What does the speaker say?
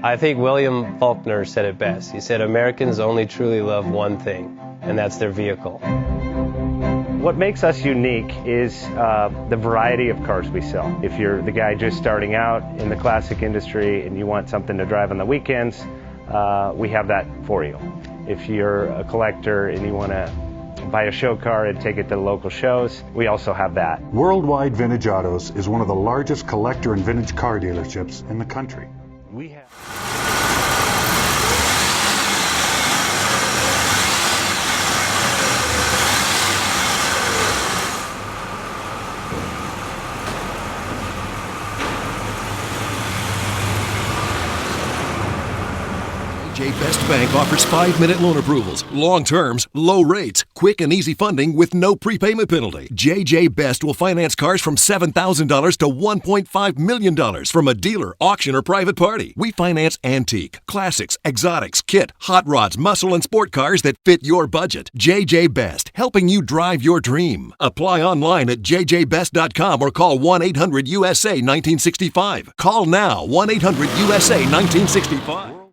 I think William Faulkner said it best. He said, Americans only truly love one thing, and that's their vehicle. What makes us unique is the variety of cars we sell. If you're the guy just starting out in the classic industry and you want something to drive on the weekends, we have that for you. If you're a collector and you want to buy a show car and take it to the local shows, we also have that. Worldwide Vintage Autos is one of the largest collector and vintage car dealerships in the country. We have JJ Best Bank offers 5-minute loan approvals, long terms, low rates, quick and easy funding with no prepayment penalty. JJ Best will finance cars from $7,000 to $1.5 million from a dealer, auction, or private party. We finance antique, classics, exotics, kit, hot rods, muscle, and sport cars that fit your budget. JJ Best, helping you drive your dream. Apply online at jjbest.com or call 1-800-USA-1965. Call now, 1-800-USA-1965.